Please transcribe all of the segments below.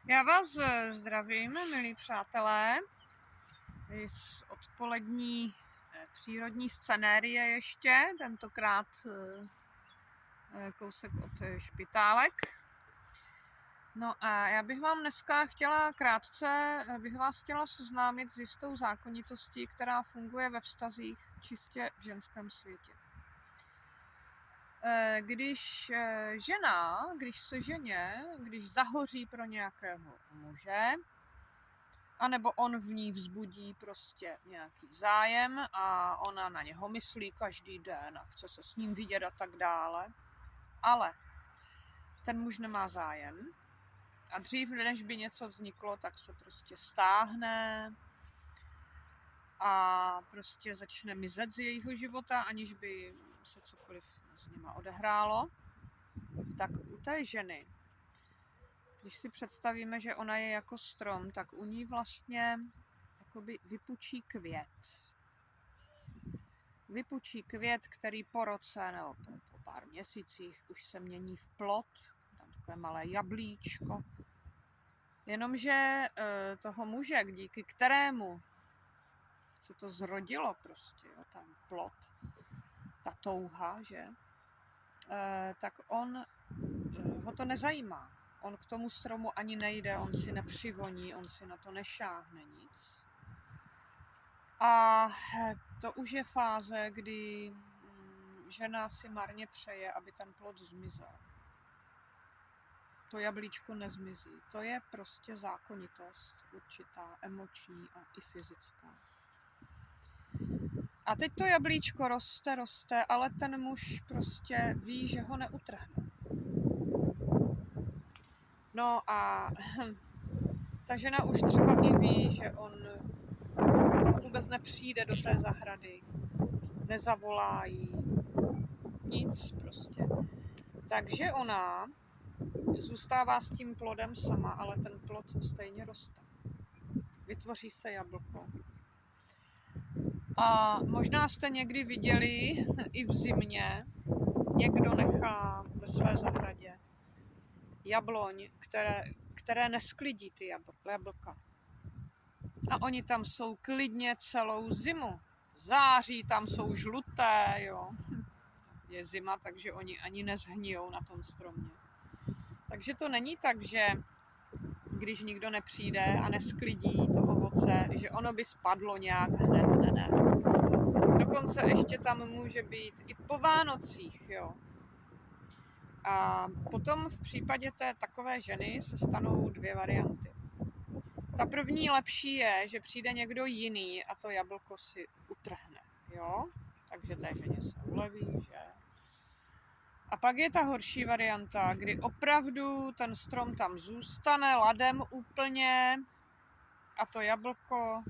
Já vás zdravím, milí přátelé, z odpolední přírodní scenérie ještě, tentokrát kousek od Špitálek. No a já bych vám dneska chtěla seznámit s jistou zákonitostí, která funguje ve vztazích čistě v ženském světě. Když když zahoří pro nějakého muže, anebo on v ní vzbudí prostě nějaký zájem a ona na něho myslí každý den a chce se s ním vidět a tak dále, ale ten muž nemá zájem a dřív, než by něco vzniklo, tak se prostě stáhne a prostě začne mizet z jejího života, aniž by se cokoliv s nima odehrálo. Tak u té ženy, když si představíme, že ona je jako strom, tak u ní vlastně jakoby vypučí květ, který po roce nebo po pár měsících už se mění v plod, tam takové malé jablíčko. Jenomže toho muže, díky kterému se to zrodilo prostě, jo, ten plod, ta touha, že, tak ho to nezajímá. On k tomu stromu ani nejde, on si nepřivoní, on si na to nešáhne nic. A to už je fáze, kdy žena si marně přeje, aby ten plod zmizel. To jablíčko nezmizí. To je prostě zákonitost určitá, emoční a i fyzická. A teď to jablíčko roste, ale ten muž prostě ví, že ho neutrhne. No a ta žena už třeba i ví, že on tam vůbec nepřijde do té zahrady, nezavolá jí, nic prostě. Takže ona zůstává s tím plodem sama, ale ten plod stejně roste. Vytvoří se jablko. A možná jste někdy viděli i v zimě, někdo nechá ve své zahradě jabloň, které nesklidí ty jablka. A oni tam jsou klidně celou zimu. Září tam jsou žluté, jo. Je zima, takže oni ani nezhnijou na tom stromě. Takže to není tak, že když nikdo nepřijde a nesklidí to ovoce, že ono by spadlo nějak hned, ne. Dokonce ještě tam může být i po Vánocích, jo. A potom v případě té takové ženy se stanou dvě varianty. Ta první lepší je, že přijde někdo jiný a to jablko si utrhne, jo. Takže té ženě se uleví, že. A pak je ta horší varianta, kdy opravdu ten strom tam zůstane ladem úplně a to jablko,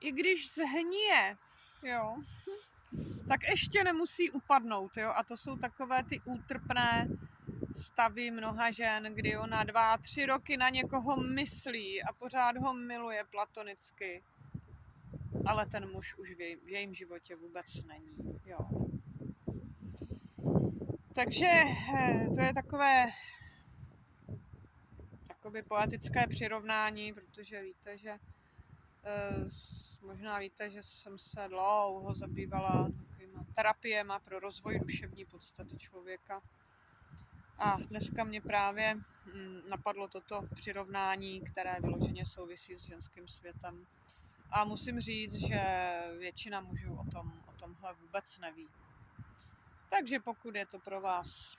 i když zhnije, jo, tak ještě nemusí upadnout, jo. A to jsou takové ty útrpné stavy mnoha žen, kdy ona 2-3 roky na někoho myslí a pořád ho miluje platonicky, ale ten muž už v jejím životě vůbec není, jo. Takže to je takové jakoby poetické přirovnání, protože víte, že možná víte, že jsem se dlouho zabývala terapiema pro rozvoj duševní podstaty člověka. A dneska mě právě napadlo toto přirovnání, které vyloženě souvisí s ženským světem. A musím říct, že většina mužů o tomhle vůbec neví. Takže pokud je to pro vás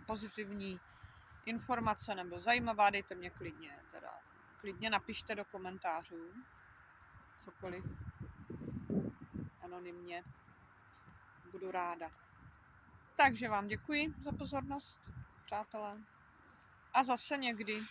pozitivní informace nebo zajímavá, dejte mě klidně napište do komentářů cokoliv anonymně, budu ráda. Takže vám děkuji za pozornost, přátelé, a zase někdy.